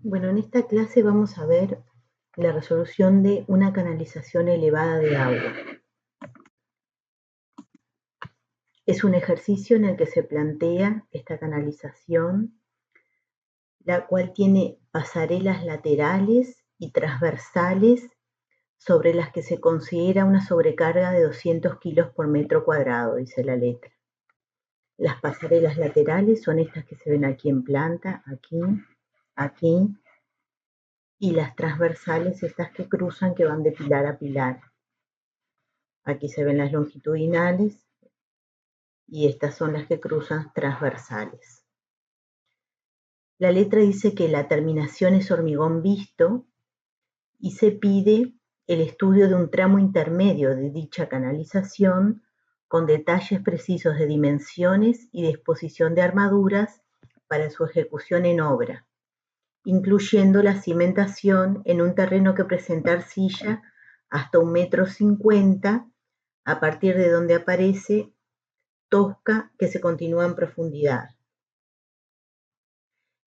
Bueno, en esta clase vamos a ver la resolución de una canalización elevada de agua. Es un ejercicio en el que se plantea esta canalización, la cual tiene pasarelas laterales y transversales sobre las que se considera una sobrecarga de 200 kilos por metro cuadrado, dice la letra. Las pasarelas laterales son estas que se ven aquí en planta, aquí, aquí, y las transversales, estas que cruzan, que van de pilar a pilar. Aquí se ven las longitudinales y estas son las que cruzan transversales. La letra dice que la terminación es hormigón visto y se pide el estudio de un tramo intermedio de dicha canalización con detalles precisos de dimensiones y disposición de armaduras para su ejecución en obra, incluyendo la cimentación en un terreno que presenta arcilla hasta 1,50 m, a partir de donde aparece tosca que se continúa en profundidad.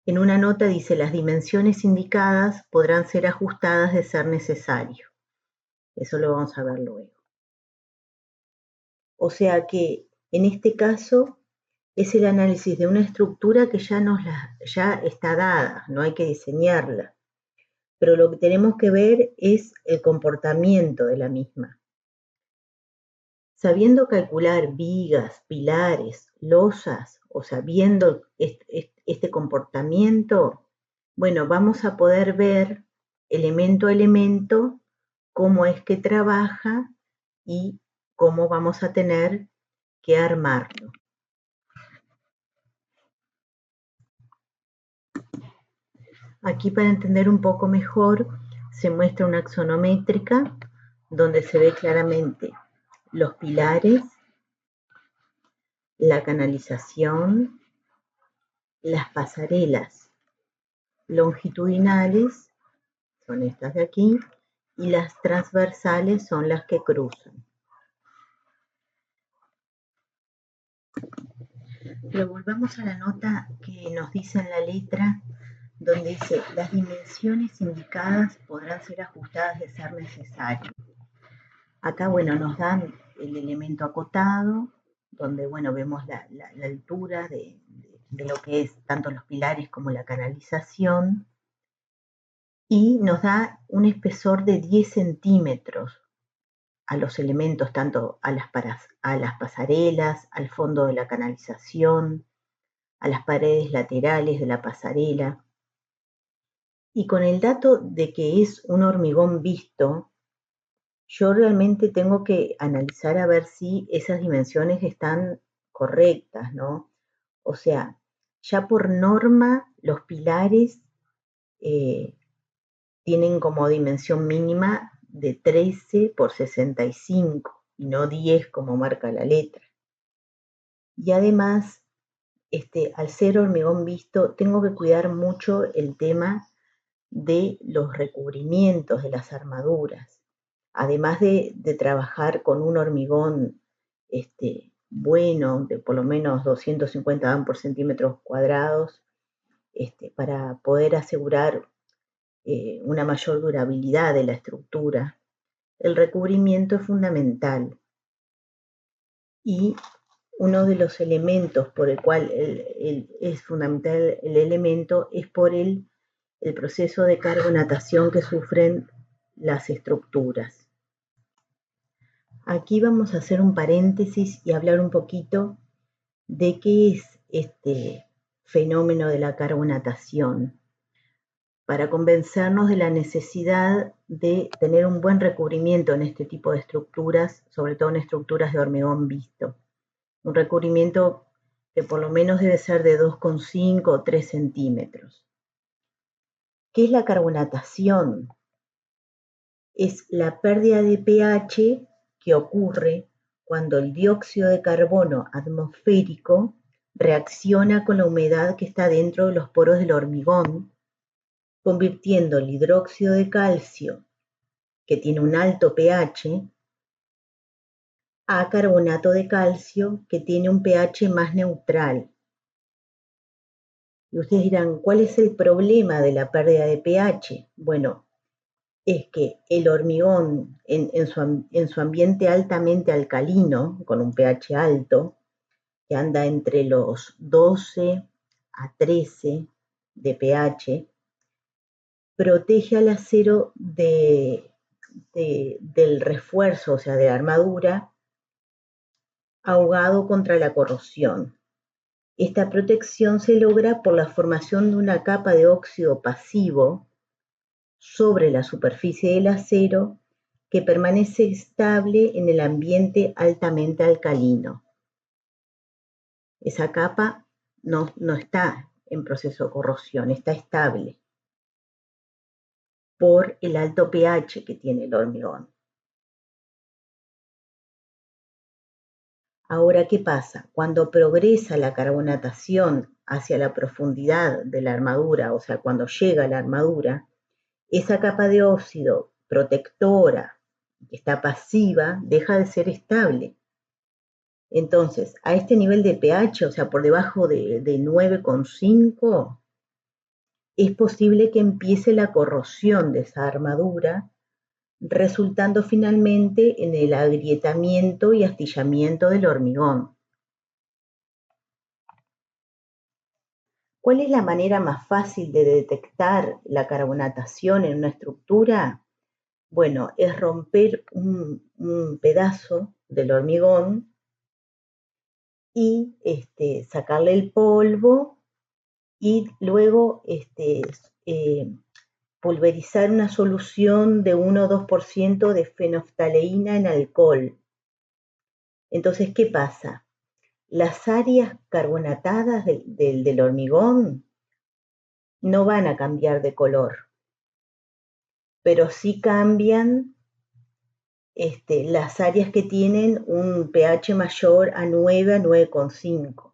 En una nota dice: las dimensiones indicadas podrán ser ajustadas de ser necesario. Eso lo vamos a ver luego. O sea que en este caso es el análisis de una estructura que ya está dada, no hay que diseñarla. Pero lo que tenemos que ver es el comportamiento de la misma. Sabiendo calcular vigas, pilares, losas, o sabiendo este comportamiento, bueno, vamos a poder ver elemento a elemento cómo es que trabaja y cómo vamos a tener que armarlo. Aquí, para entender un poco mejor, se muestra una axonométrica donde se ve claramente los pilares, la canalización, las pasarelas longitudinales, son estas de aquí, y las transversales son las que cruzan. Pero volvamos a la nota que nos dice en la letra, donde dice: las dimensiones indicadas podrán ser ajustadas de ser necesario. Acá, bueno, nos dan el elemento acotado, donde, bueno, vemos la altura de lo que es tanto los pilares como la canalización, y nos da un espesor de 10 centímetros a los elementos, tanto a las pasarelas, al fondo de la canalización, a las paredes laterales de la pasarela. Y con el dato de que es un hormigón visto, yo realmente tengo que analizar a ver si esas dimensiones están correctas, ¿no? O sea, ya por norma los pilares tienen como dimensión mínima de 13 por 65 y no 10 como marca la letra. Y además, al ser hormigón visto, tengo que cuidar mucho el tema de los recubrimientos de las armaduras. Además de trabajar con un hormigón bueno, de por lo menos 250 Am por centímetros cuadrados, para poder asegurar una mayor durabilidad de la estructura, el recubrimiento es fundamental. Y uno de los elementos por el cual es fundamental el elemento es por el proceso de carbonatación que sufren las estructuras. Aquí vamos a hacer un paréntesis y hablar un poquito de qué es este fenómeno de la carbonatación, para convencernos de la necesidad de tener un buen recubrimiento en este tipo de estructuras, sobre todo en estructuras de hormigón visto. Un recubrimiento que por lo menos debe ser de 2,5 o 3 centímetros. ¿Qué es la carbonatación? Es la pérdida de pH que ocurre cuando el dióxido de carbono atmosférico reacciona con la humedad que está dentro de los poros del hormigón, convirtiendo el hidróxido de calcio, que tiene un alto pH, a carbonato de calcio, que tiene un pH más neutral. Y ustedes dirán, ¿cuál es el problema de la pérdida de pH? Bueno, es que el hormigón en su ambiente altamente alcalino, con un pH alto, que anda entre los 12 a 13 de pH, protege al acero del refuerzo, o sea, de la armadura, ahogado contra la corrosión. Esta protección se logra por la formación de una capa de óxido pasivo sobre la superficie del acero que permanece estable en el ambiente altamente alcalino. Esa capa no está en proceso de corrosión, está estable por el alto pH que tiene el hormigón. Ahora, ¿qué pasa? Cuando progresa la carbonatación hacia la profundidad de la armadura, o sea, cuando llega a la armadura, esa capa de óxido protectora, que está pasiva, deja de ser estable. Entonces, a este nivel de pH, o sea, por debajo de 9,5, es posible que empiece la corrosión de esa armadura, resultando finalmente en el agrietamiento y astillamiento del hormigón. ¿Cuál es la manera más fácil de detectar la carbonatación en una estructura? Bueno, es romper un pedazo del hormigón y sacarle el polvo y luego pulverizar una solución de 1 o 2% de fenoftaleína en alcohol. Entonces, ¿qué pasa? Las áreas carbonatadas del hormigón no van a cambiar de color, pero sí cambian las áreas que tienen un pH mayor a 9 a 9,5.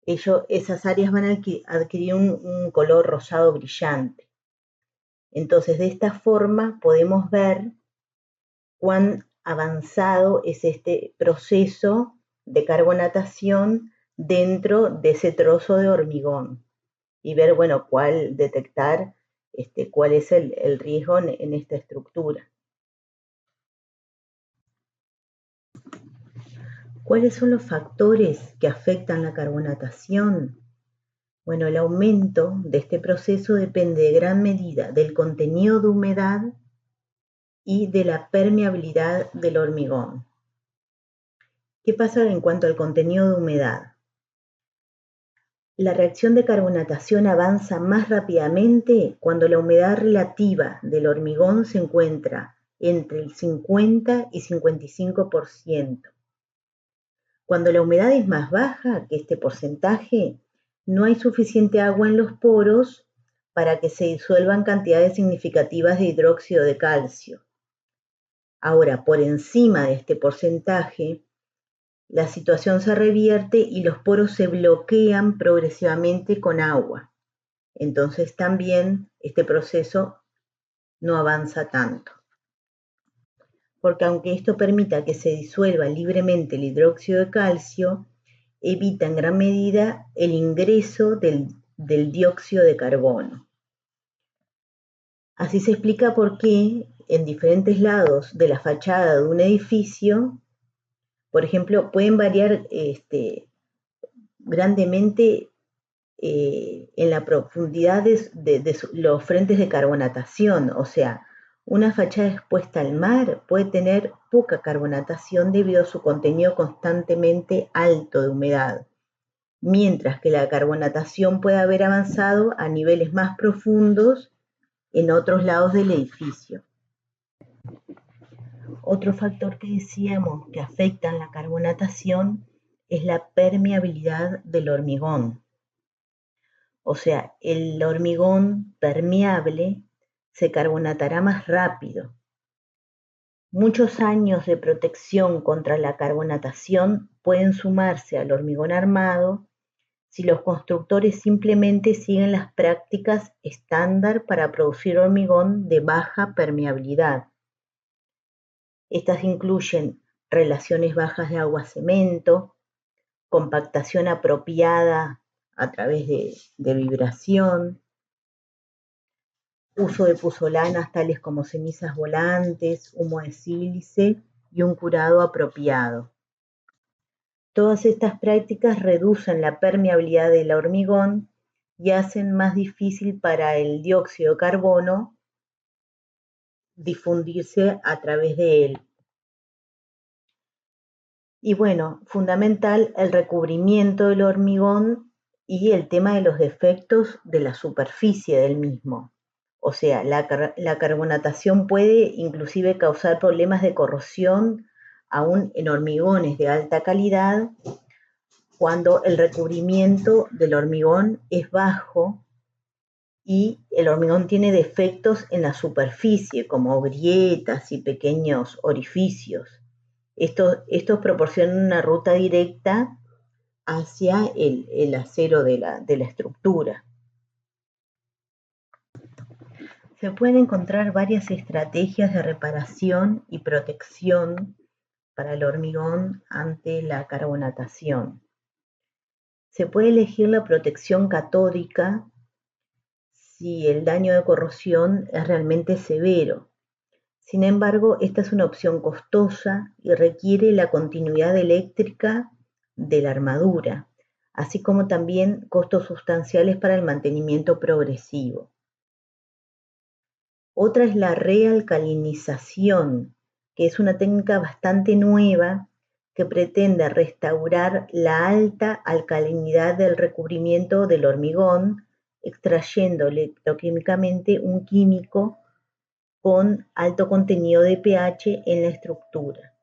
Esas áreas van a adquirir un color rosado brillante. Entonces, de esta forma podemos ver cuán avanzado es este proceso de carbonatación dentro de ese trozo de hormigón y ver, bueno, detectar cuál es el riesgo en esta estructura. ¿Cuáles son los factores que afectan la carbonatación? Bueno, el aumento de este proceso depende de gran medida del contenido de humedad y de la permeabilidad del hormigón. ¿Qué pasa en cuanto al contenido de humedad? La reacción de carbonatación avanza más rápidamente cuando la humedad relativa del hormigón se encuentra entre el 50 y 55%. Cuando la humedad es más baja que este porcentaje, no hay suficiente agua en los poros para que se disuelvan cantidades significativas de hidróxido de calcio. Ahora, por encima de este porcentaje, la situación se revierte y los poros se bloquean progresivamente con agua. Entonces también este proceso no avanza tanto. Porque aunque esto permita que se disuelva libremente el hidróxido de calcio, evita en gran medida el ingreso del dióxido de carbono. Así se explica por qué en diferentes lados de la fachada de un edificio, por ejemplo, pueden variar grandemente en la profundidad de los frentes de carbonatación. O sea, una fachada expuesta al mar puede tener poca carbonatación debido a su contenido constantemente alto de humedad, mientras que la carbonatación puede haber avanzado a niveles más profundos en otros lados del edificio. Otro factor que decíamos que afecta en la carbonatación es la permeabilidad del hormigón. O sea, el hormigón permeable se carbonatará más rápido. Muchos años de protección contra la carbonatación pueden sumarse al hormigón armado si los constructores simplemente siguen las prácticas estándar para producir hormigón de baja permeabilidad. Estas incluyen relaciones bajas de agua-cemento, compactación apropiada a través de vibración, uso de puzolanas tales como cenizas volantes, humo de sílice y un curado apropiado. Todas estas prácticas reducen la permeabilidad del hormigón y hacen más difícil para el dióxido de carbono difundirse a través de él. Y bueno, fundamental el recubrimiento del hormigón y el tema de los defectos de la superficie del mismo. O sea, la carbonatación puede inclusive causar problemas de corrosión aún en hormigones de alta calidad cuando el recubrimiento del hormigón es bajo y el hormigón tiene defectos en la superficie, como grietas y pequeños orificios. Estos proporcionan una ruta directa hacia el acero de la estructura. Se pueden encontrar varias estrategias de reparación y protección para el hormigón ante la carbonatación. Se puede elegir la protección catódica si el daño de corrosión es realmente severo. Sin embargo, esta es una opción costosa y requiere la continuidad eléctrica de la armadura, así como también costos sustanciales para el mantenimiento progresivo. Otra es la realcalinización, que es una técnica bastante nueva que pretende restaurar la alta alcalinidad del recubrimiento del hormigón, extrayendo electroquímicamente un químico con alto contenido de pH en la estructura.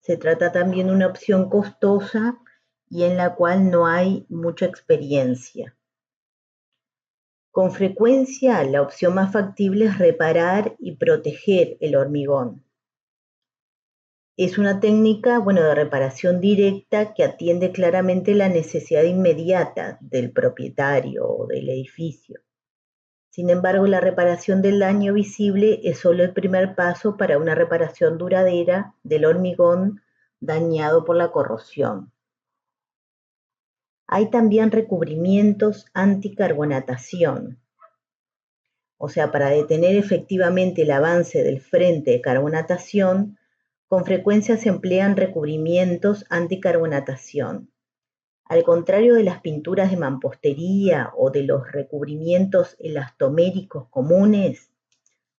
Se trata también de una opción costosa y en la cual no hay mucha experiencia. Con frecuencia, la opción más factible es reparar y proteger el hormigón. Es una técnica, de reparación directa que atiende claramente la necesidad inmediata del propietario o del edificio. Sin embargo, la reparación del daño visible es solo el primer paso para una reparación duradera del hormigón dañado por la corrosión. Hay también recubrimientos anticarbonatación, o sea, para detener efectivamente el avance del frente de carbonatación, con frecuencia se emplean recubrimientos anticarbonatación. Al contrario de las pinturas de mampostería o de los recubrimientos elastoméricos comunes,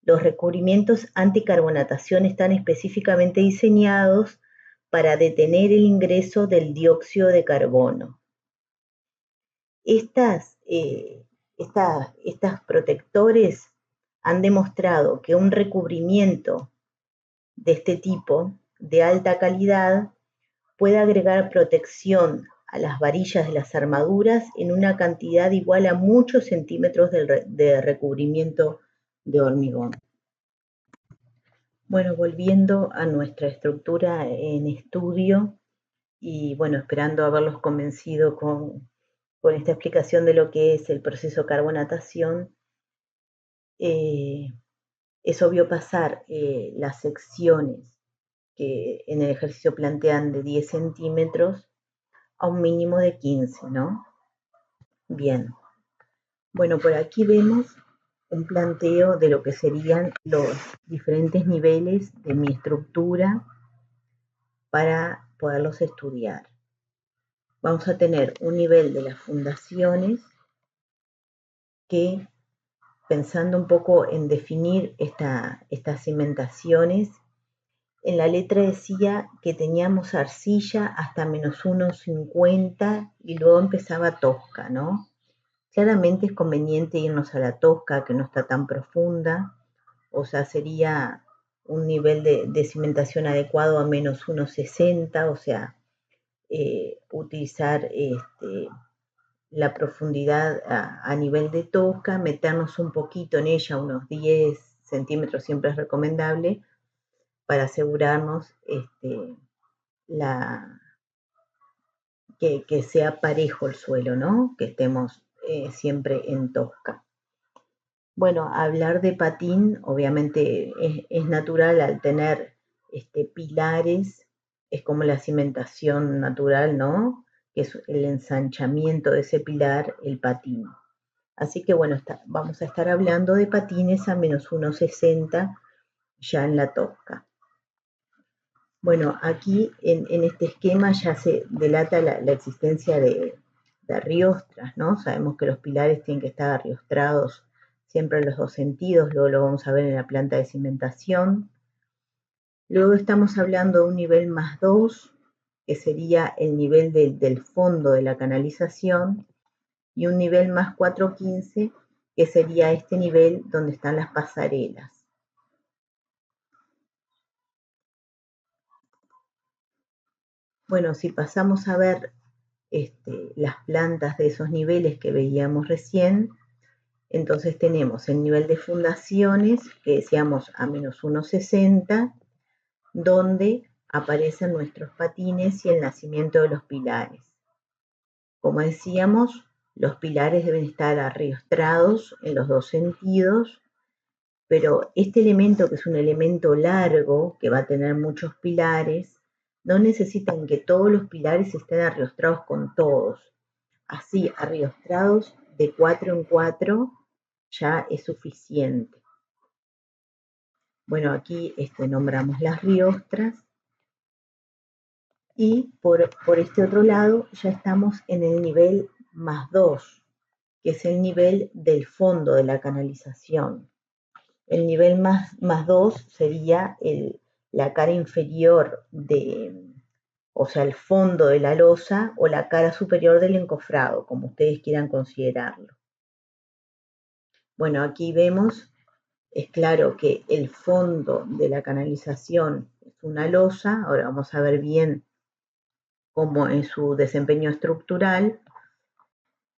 los recubrimientos anticarbonatación están específicamente diseñados para detener el ingreso del dióxido de carbono. Estos protectores han demostrado que un recubrimiento de este tipo, de alta calidad, puede agregar protección a las varillas de las armaduras en una cantidad igual a muchos centímetros de recubrimiento de hormigón. Bueno, volviendo a nuestra estructura en estudio y esperando haberlos convencido con esta explicación de lo que es el proceso de carbonatación, es obvio pasar las secciones que en el ejercicio plantean de 10 centímetros a un mínimo de 15, ¿no? Bien. Bueno, por aquí vemos un planteo de lo que serían los diferentes niveles de mi estructura para poderlos estudiar. Vamos a tener un nivel de las fundaciones que, pensando un poco en definir estas cimentaciones, en la letra decía que teníamos arcilla hasta menos 1,50 y luego empezaba tosca, ¿no? Claramente es conveniente irnos a la tosca, que no está tan profunda, o sea, sería un nivel de cimentación adecuado a menos 1,60, o sea, utilizar la profundidad a nivel de tosca, meternos un poquito en ella, unos 10 centímetros siempre es recomendable, para asegurarnos que sea parejo el suelo, ¿no? Que estemos siempre en tosca. Bueno, hablar de patín obviamente es natural al tener pilares, es como la cimentación natural, ¿no? que es el ensanchamiento de ese pilar, el patín. Así que bueno, vamos a estar hablando de patines a menos 1,60 ya en la tosca. Bueno, aquí en este esquema ya se delata la existencia de arriostras, ¿no? Sabemos que los pilares tienen que estar arriostrados siempre en los dos sentidos, luego lo vamos a ver en la planta de cimentación. Luego estamos hablando de un nivel más 2, que sería el nivel del fondo de la canalización, y un nivel más 4,15, que sería este nivel donde están las pasarelas. Bueno, si pasamos a ver las plantas de esos niveles que veíamos recién, entonces tenemos el nivel de fundaciones, que decíamos a menos 1,60, donde aparecen nuestros patines y el nacimiento de los pilares. Como decíamos, los pilares deben estar arriostrados en los dos sentidos, pero este elemento, que es un elemento largo, que va a tener muchos pilares, no necesitan que todos los pilares estén arriostrados con todos. Así, arriostrados de 4 en 4 ya es suficiente. Bueno, aquí nombramos las riostras. Y por este otro lado ya estamos en el nivel más 2, que es el nivel del fondo de la canalización. El nivel más 2 sería la cara inferior o sea, el fondo de la losa, o la cara superior del encofrado, como ustedes quieran considerarlo. Bueno, aquí vemos, es claro que el fondo de la canalización es una losa. Ahora vamos a ver bien cómo en su desempeño estructural.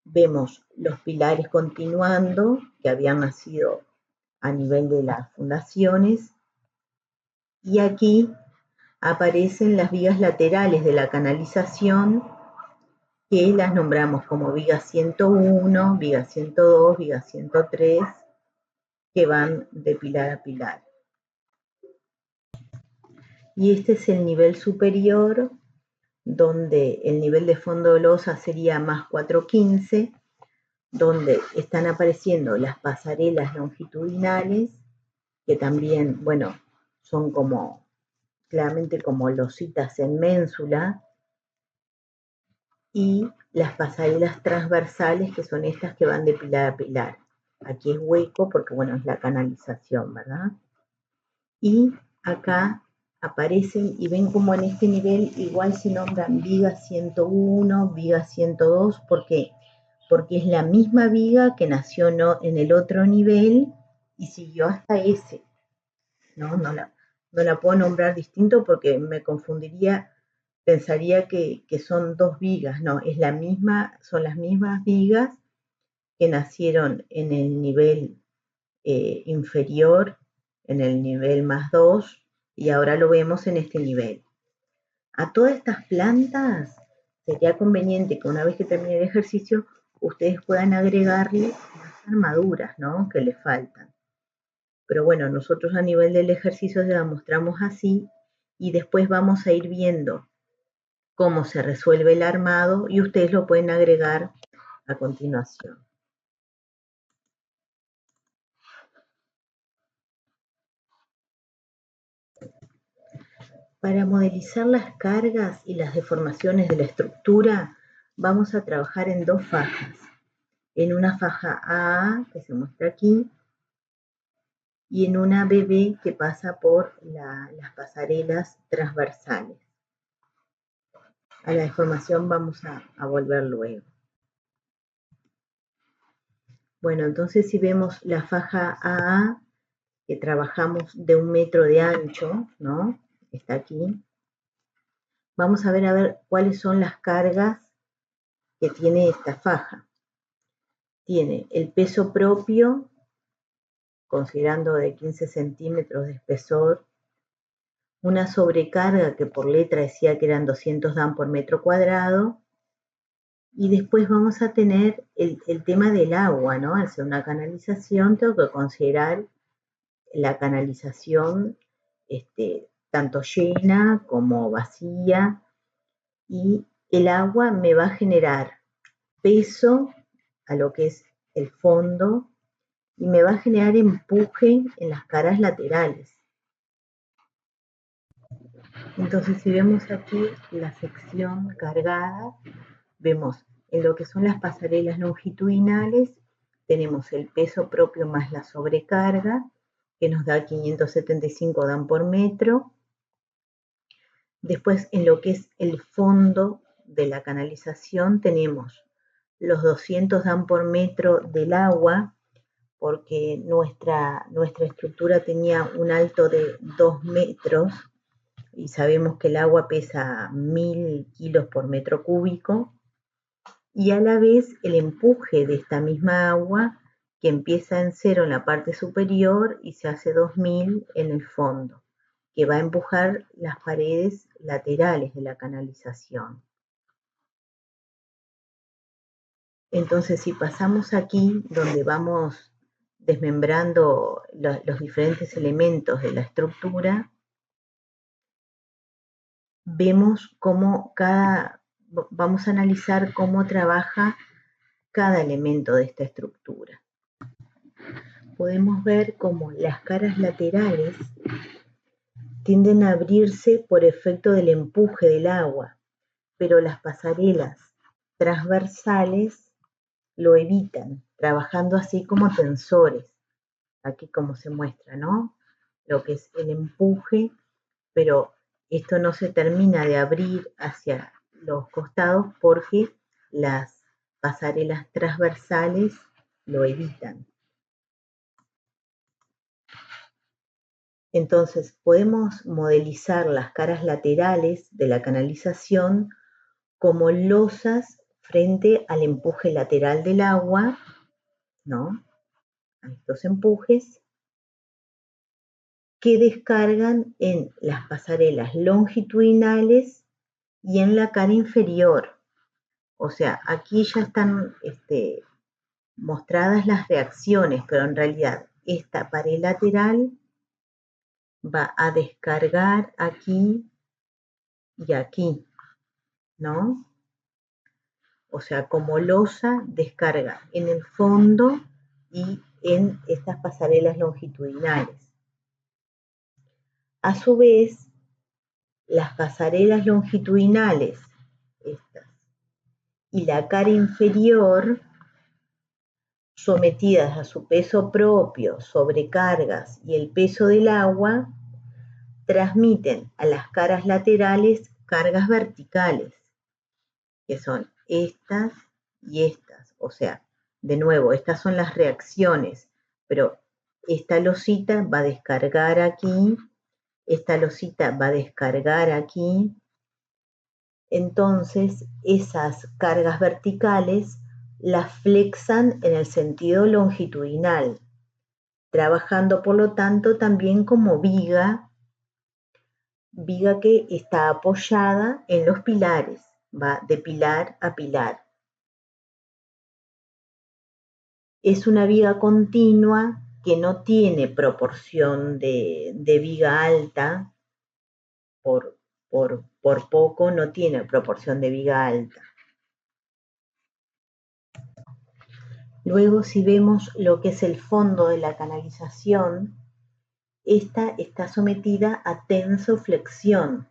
Vemos los pilares continuando, que habían nacido a nivel de las fundaciones, y aquí aparecen las vigas laterales de la canalización, que las nombramos como viga 101, viga 102, viga 103, que van de pilar a pilar. Y este es el nivel superior, donde el nivel de fondo de losa sería más 4,15, donde están apareciendo las pasarelas longitudinales, que también, bueno, son claramente como lositas en ménsula, y las pasarelas transversales, que son estas que van de pilar a pilar. Aquí es hueco porque, bueno, es la canalización, ¿verdad? Y acá aparecen, y ven como en este nivel igual se nombran viga 101, viga 102, ¿por qué? Porque es la misma viga que nació en el otro nivel y siguió hasta ese. No la puedo nombrar distinto porque me confundiría, pensaría que son dos vigas. No, son las mismas vigas que nacieron en el nivel inferior, en el nivel más 2, y ahora lo vemos en este nivel. A todas estas plantas sería conveniente que una vez que termine el ejercicio, ustedes puedan agregarle las armaduras, ¿no?, que les faltan. Pero bueno, nosotros a nivel del ejercicio se la mostramos así, y después vamos a ir viendo cómo se resuelve el armado y ustedes lo pueden agregar a continuación. Para modelizar las cargas y las deformaciones de la estructura, vamos a trabajar en dos fajas. En una faja AA, que se muestra aquí, y en una BB, que pasa por las pasarelas transversales. A la deformación vamos a volver luego. Bueno, entonces si vemos la faja AA, que trabajamos de 1 metro de ancho, ¿no?, está aquí. Vamos a ver cuáles son las cargas que tiene esta faja. Tiene el peso propio, considerando de 15 centímetros de espesor, una sobrecarga que por letra decía que eran 200 Dan por metro cuadrado, y después vamos a tener el tema del agua, ¿no? Al ser una canalización, tengo que considerar la canalización tanto llena como vacía, y el agua me va a generar peso a lo que es el fondo y me va a generar empuje en las caras laterales. Entonces, si vemos aquí la sección cargada, vemos en lo que son las pasarelas longitudinales, tenemos el peso propio más la sobrecarga, que nos da 575 Dan por metro. Después, en lo que es el fondo de la canalización, tenemos los 200 Dan por metro del agua, porque nuestra estructura tenía un alto de 2 metros, y sabemos que el agua pesa 1000 kilos por metro cúbico, y a la vez el empuje de esta misma agua, que empieza en 0 en la parte superior y se hace 2000 en el fondo, que va a empujar las paredes laterales de la canalización. Entonces, si pasamos aquí, donde vamos desmembrando los diferentes elementos de la estructura, vemos cómo vamos a analizar cómo trabaja cada elemento de esta estructura. Podemos ver cómo las caras laterales tienden a abrirse por efecto del empuje del agua, pero las pasarelas transversales lo evitan, trabajando así como tensores, aquí como se muestra, ¿no? Lo que es el empuje, pero esto no se termina de abrir hacia los costados porque las pasarelas transversales lo evitan. Entonces podemos modelizar las caras laterales de la canalización como losas frente al empuje lateral del agua, ¿no? A estos empujes que descargan en las pasarelas longitudinales y en la cara inferior. O sea, aquí ya están mostradas las reacciones, pero en realidad esta pared lateral va a descargar aquí y aquí, ¿no? O sea, como losa descarga en el fondo y en estas pasarelas longitudinales. A su vez, las pasarelas longitudinales, estas, y la cara inferior, sometidas a su peso propio, sobrecargas y el peso del agua, transmiten a las caras laterales cargas verticales, que son estas y estas. O sea, de nuevo, estas son las reacciones, pero esta losita va a descargar aquí, esta losita va a descargar aquí. Entonces, esas cargas verticales las flexan en el sentido longitudinal, trabajando por lo tanto también como viga que está apoyada en los pilares, va de pilar a pilar. Es una viga continua que no tiene proporción de viga alta, por poco no tiene proporción de viga alta. Luego, si vemos lo que es el fondo de la canalización, esta está sometida a tensoflexión.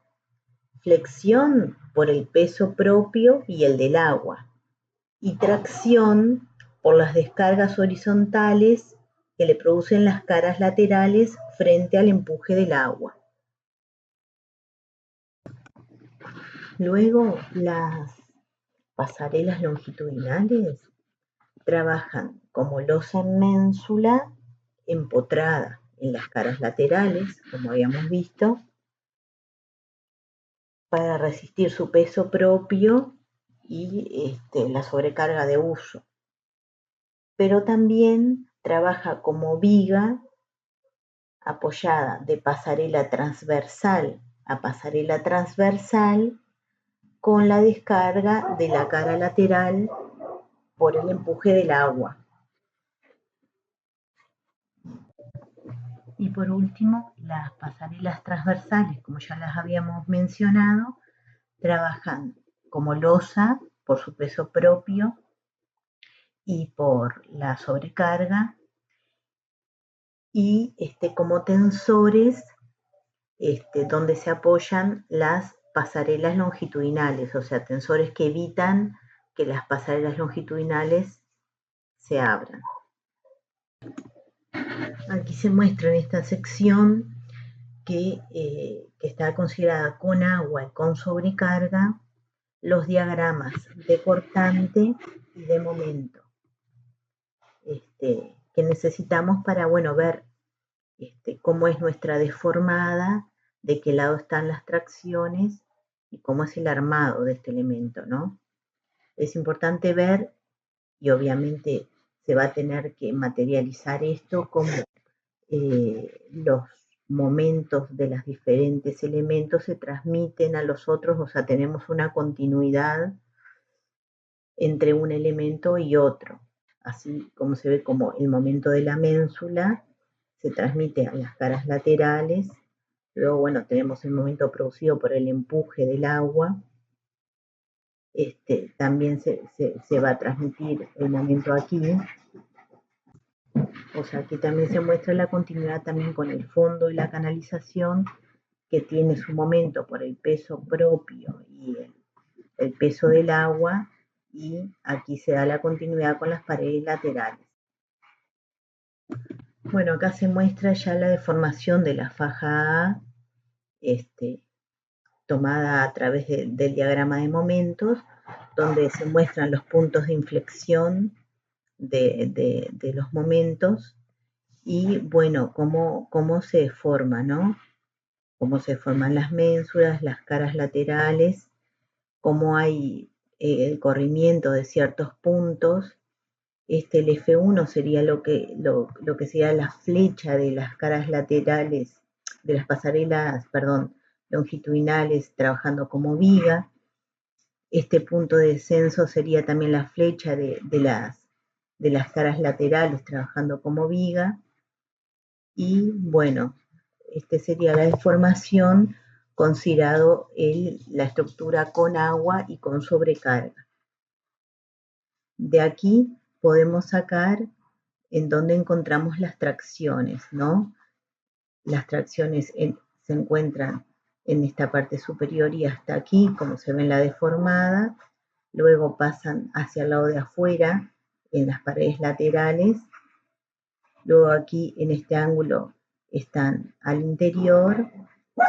Flexión por el peso propio y el del agua, y tracción por las descargas horizontales que le producen las caras laterales frente al empuje del agua. Luego, las pasarelas longitudinales trabajan como losa ménsula empotrada en las caras laterales, como habíamos visto, para resistir su peso propio y la sobrecarga de uso. Pero también trabaja como viga apoyada de pasarela transversal a pasarela transversal con la descarga de la cara lateral por el empuje del agua. Y por último, las pasarelas transversales, como ya las habíamos mencionado, trabajan como losa por su peso propio y por la sobrecarga, y como tensores donde se apoyan las pasarelas longitudinales, o sea, tensores que evitan que las pasarelas longitudinales se abran. Aquí se muestra en esta sección que está considerada con agua y con sobrecarga los diagramas de cortante y de momento que necesitamos para, bueno, ver cómo es nuestra deformada, de qué lado están las tracciones y cómo es el armado de este elemento, ¿no? Es importante ver, y obviamente se va a tener que materializar esto, como los momentos de los diferentes elementos se transmiten a los otros, o sea, tenemos una continuidad entre un elemento y otro, así como se ve como el momento de la ménsula se transmite a las caras laterales. Luego, bueno, tenemos el momento producido por el empuje del agua. También se va a transmitir el momento aquí. O sea, aquí también se muestra la continuidad también con el fondo de la canalización, que tiene su momento por el peso propio y el peso del agua, y aquí se da la continuidad con las paredes laterales. Bueno, acá se muestra ya la deformación de la faja A, tomada a través del diagrama de momentos, donde se muestran los puntos de inflexión de los momentos y, bueno, cómo se forma, ¿no? Cómo se forman las ménsulas, las caras laterales, cómo hay el corrimiento de ciertos puntos. El F1 sería lo que sería la flecha de las caras laterales, de las pasarelas, perdón, longitudinales trabajando como viga. Este punto de descenso sería también la flecha de las caras laterales trabajando como viga. Y bueno, sería la deformación considerado la estructura con agua y con sobrecarga. De aquí podemos sacar en dónde encontramos las tracciones, ¿no? Las tracciones se encuentran en esta parte superior y hasta aquí, como se ve en la deformada. Luego pasan hacia el lado de afuera, en las paredes laterales. Luego aquí en este ángulo están al interior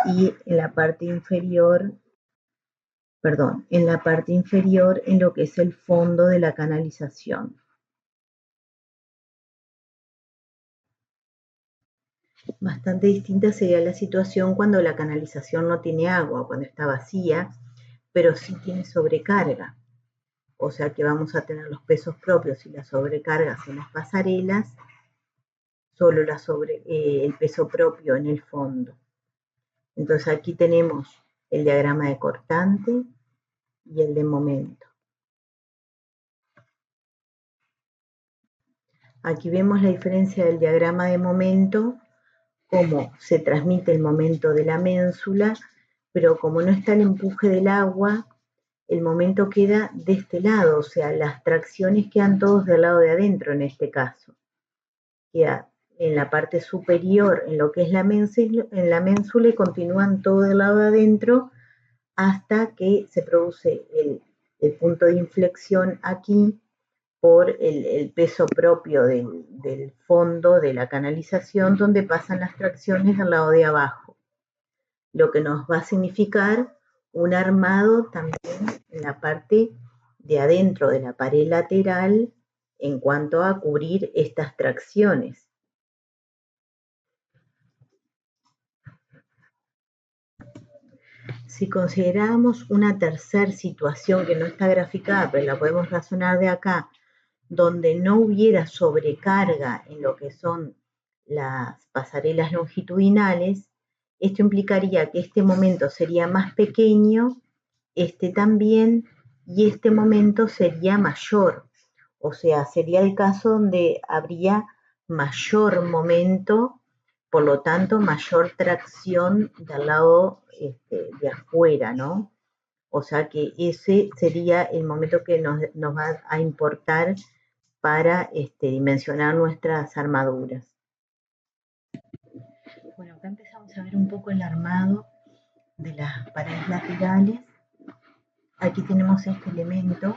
y en la parte inferior, en lo que es el fondo de la canalización. Bastante distinta sería la situación cuando la canalización no tiene agua, cuando está vacía, pero sí tiene sobrecarga. O sea que vamos a tener los pesos propios y las sobrecargas en las pasarelas, solo el peso propio en el fondo. Entonces aquí tenemos el diagrama de cortante y el de momento. Aquí vemos la diferencia del diagrama de momento, cómo se transmite el momento de la ménsula, pero como no está el empuje del agua, el momento queda de este lado, o sea, las tracciones quedan todos del lado de adentro en este caso. Queda en la parte superior, en lo que es la ménsula, y continúan todo del lado de adentro hasta que se produce el punto de inflexión aquí por el peso propio del fondo de la canalización, donde pasan las tracciones del lado de abajo, lo que nos va a significar un armado también en la parte de adentro de la pared lateral en cuanto a cubrir estas tracciones. Si consideramos una tercera situación que no está graficada, pero la podemos razonar de acá, donde no hubiera sobrecarga en lo que son las pasarelas longitudinales, esto implicaría que este momento sería más pequeño, este también, y este momento sería mayor. O sea, sería el caso donde habría mayor momento, por lo tanto, mayor tracción del lado de afuera, ¿no? O sea que ese sería el momento que nos va a importar para dimensionar nuestras armaduras. Bueno, acá empezamos a ver un poco el armado de las paredes laterales. Aquí tenemos este elemento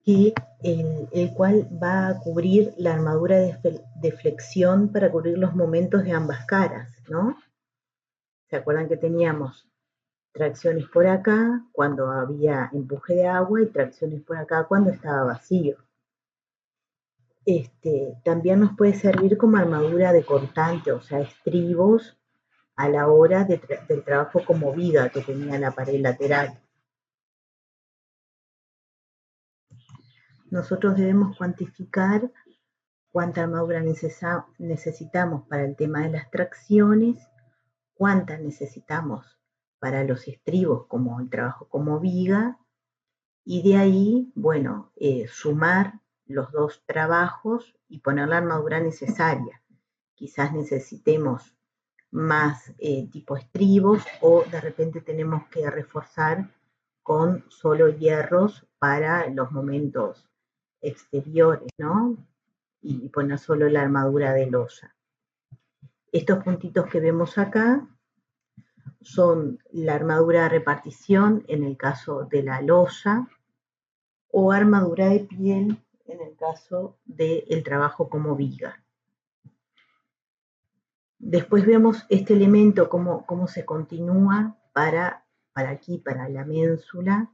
que el cual va a cubrir la armadura de flexión para cubrir los momentos de ambas caras, ¿no? ¿Se acuerdan que teníamos tracciones por acá cuando había empuje de agua y tracciones por acá cuando estaba vacío? También nos puede servir como armadura de cortante, o sea, estribos a la hora del trabajo como viga que tenía la pared lateral. Nosotros debemos cuantificar cuánta armadura necesitamos para el tema de las tracciones, cuánta necesitamos para los estribos como el trabajo como viga, y de ahí, bueno, sumar los dos trabajos y poner la armadura necesaria. Quizás necesitemos más tipo estribos o de repente tenemos que reforzar con solo hierros para los momentos exteriores, ¿no? Y poner solo la armadura de losa. Estos puntitos que vemos acá son la armadura de repartición en el caso de la losa o armadura de piel en el caso del trabajo como viga. Después vemos este elemento, cómo se continúa para aquí, para la ménsula,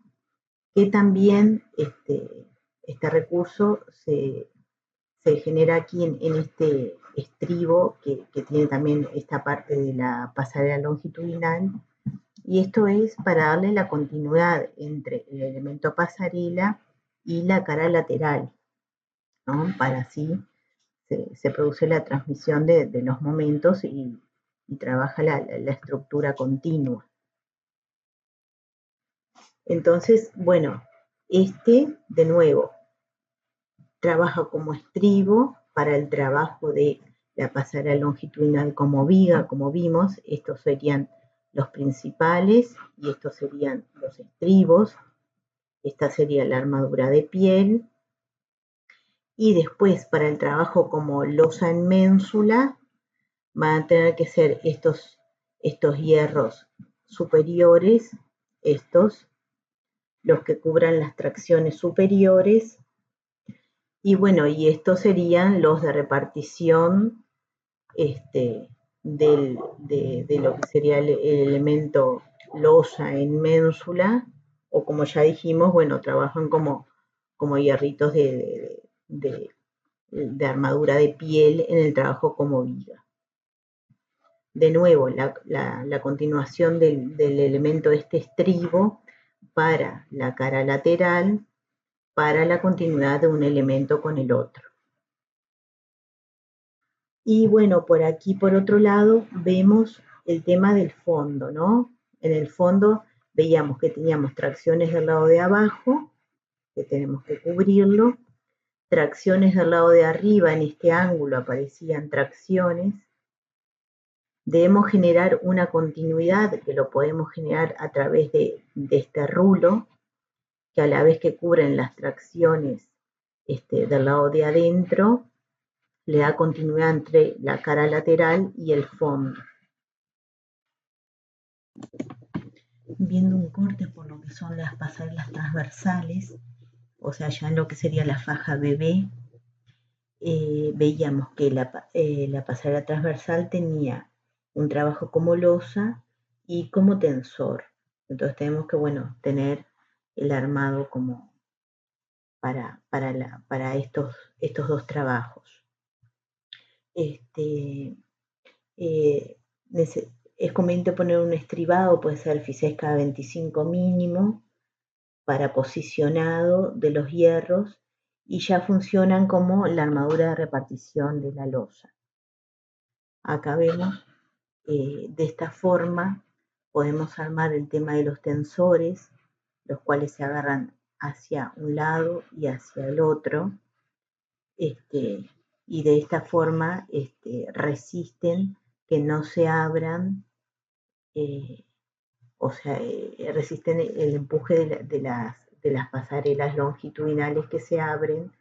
que también este recurso se genera aquí en este estribo que tiene también esta parte de la pasarela longitudinal, y esto es para darle la continuidad entre el elemento pasarela y la cara lateral, ¿no? Para así se produce la transmisión de los momentos y trabaja la estructura continua. Entonces, bueno, de nuevo, trabaja como estribo para el trabajo de la pasarela longitudinal como viga, como vimos. Estos serían los principales y estos serían los estribos. Esta sería la armadura de piel. Y después, para el trabajo como losa en ménsula, van a tener que ser estos hierros superiores, los que cubran las tracciones superiores. Y bueno, y estos serían los de repartición de lo que sería el elemento losa en ménsula, o como ya dijimos, bueno, trabajan como hierritos de armadura de piel en el trabajo como viga. De nuevo, la continuación del elemento estribo para la cara lateral, para la continuidad de un elemento con el otro. Y bueno, por aquí, por otro lado, vemos el tema del fondo, ¿no? En el fondo veíamos que teníamos tracciones del lado de abajo, que tenemos que cubrirlo, tracciones del lado de arriba, en este ángulo aparecían tracciones. Debemos generar una continuidad que lo podemos generar a través de este rulo, que a la vez que cubren las tracciones del lado de adentro, le da continuidad entre la cara lateral y el fondo. Viendo un corte por lo que son las pasarelas transversales, o sea, ya en lo que sería la faja BB, veíamos que la pasarela transversal tenía un trabajo como losa y como tensor. Entonces tenemos que, bueno, tener el armado como para estos dos trabajos. Es conveniente poner un estribado, puede ser Fisesca 25 mínimo, para posicionado de los hierros, y ya funcionan como la armadura de repartición de la losa. Acá vemos, de esta forma, podemos armar el tema de los tensores, los cuales se agarran hacia un lado y hacia el otro, y de esta forma resisten que no se abran o sea, resisten el empuje de las pasarelas longitudinales que se abren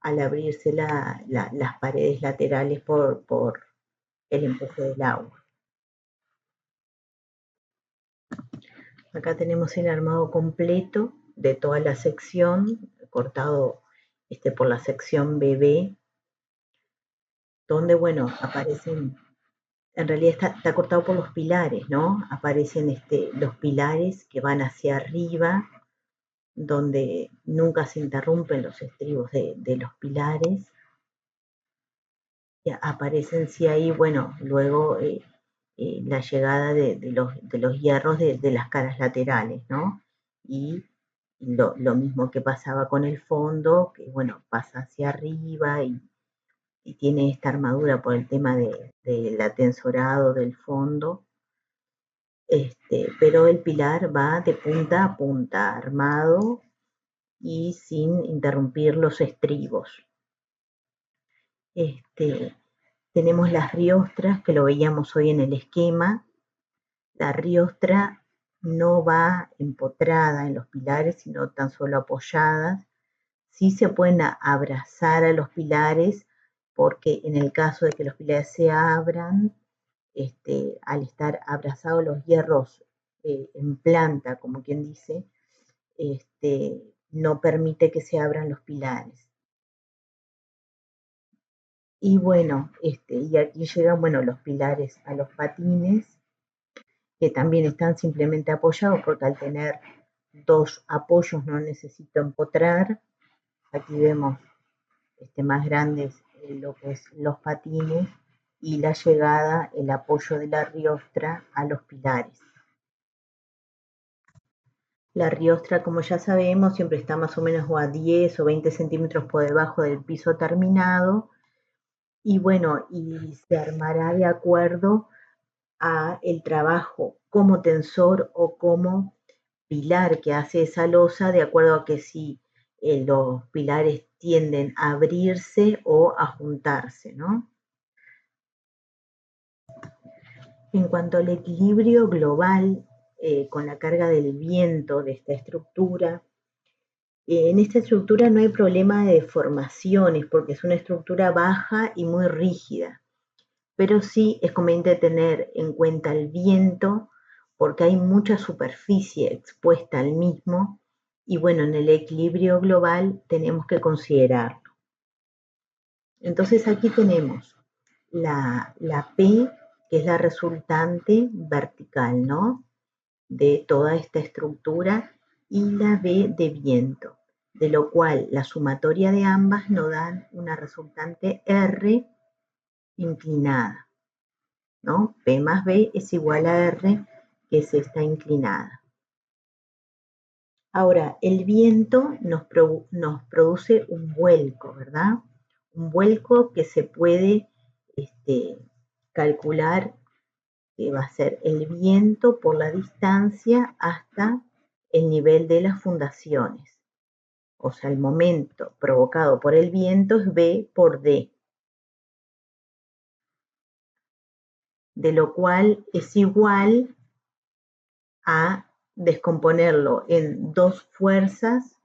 al abrirse las paredes laterales por el empuje del agua. Acá tenemos el armado completo de toda la sección, cortado por la sección BB, donde, bueno, aparecen, en realidad está cortado por los pilares, ¿no? Aparecen los pilares que van hacia arriba, donde nunca se interrumpen los estribos de los pilares. Y aparecen, sí, ahí, bueno, luego la llegada de los hierros de las caras laterales, ¿no? Y lo mismo que pasaba con el fondo, que, bueno, pasa hacia arriba y tiene esta armadura por el tema del atensorado del fondo. Pero el pilar va de punta a punta, armado y sin interrumpir los estribos. Tenemos las riostras, que lo veíamos hoy en el esquema. La riostra no va empotrada en los pilares, sino tan solo apoyadas. Sí se pueden abrazar a los pilares, porque en el caso de que los pilares se abran, al estar abrazados los hierros en planta, como quien dice, no permite que se abran los pilares. Y bueno, y aquí llegan, bueno, los pilares a los patines, que también están simplemente apoyados, porque al tener dos apoyos no necesito empotrar. Aquí vemos más grandes lo que es los patines y la llegada, el apoyo de la riostra a los pilares. La riostra, como ya sabemos, siempre está más o menos a 10 o 20 centímetros por debajo del piso terminado, y bueno, y se armará de acuerdo a el trabajo como tensor o como pilar que hace esa losa, de acuerdo a que si los pilares tienden a abrirse o a juntarse, ¿no? En cuanto al equilibrio global con la carga del viento de esta estructura, en esta estructura no hay problema de deformaciones porque es una estructura baja y muy rígida, pero sí es conveniente tener en cuenta el viento porque hay mucha superficie expuesta al mismo y bueno, en el equilibrio global tenemos que considerarlo. Entonces aquí tenemos la P, que es la resultante vertical, ¿no?, de toda esta estructura, y la B de viento, de lo cual la sumatoria de ambas nos dan una resultante R inclinada, ¿no? P más B es igual a R, que es esta inclinada. Ahora, el viento nos produce un vuelco, ¿verdad? Un vuelco que se puede calcular que va a ser el viento por la distancia hasta el nivel de las fundaciones. O sea, el momento provocado por el viento es V por D, de lo cual es igual a descomponerlo en dos fuerzas,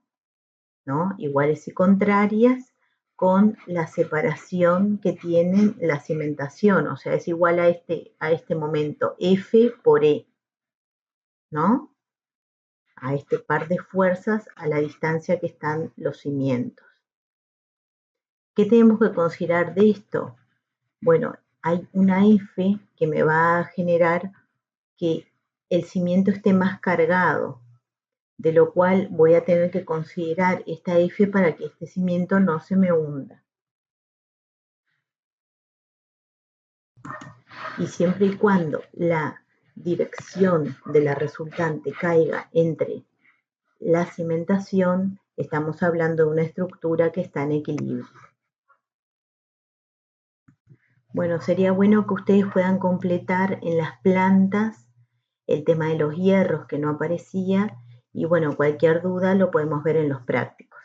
¿no?, iguales y contrarias, con la separación que tienen la cimentación, o sea, es igual a este momento F por E, ¿no?, a este par de fuerzas a la distancia que están los cimientos. ¿Qué tenemos que considerar de esto? Bueno, hay una F que me va a generar que el cimiento esté más cargado, de lo cual voy a tener que considerar esta F para que este cimiento no se me hunda. Y siempre y cuando la dirección de la resultante caiga entre la cimentación, estamos hablando de una estructura que está en equilibrio. Bueno, sería bueno que ustedes puedan completar en las plantas el tema de los hierros que no aparecía, y bueno, cualquier duda lo podemos ver en los prácticos.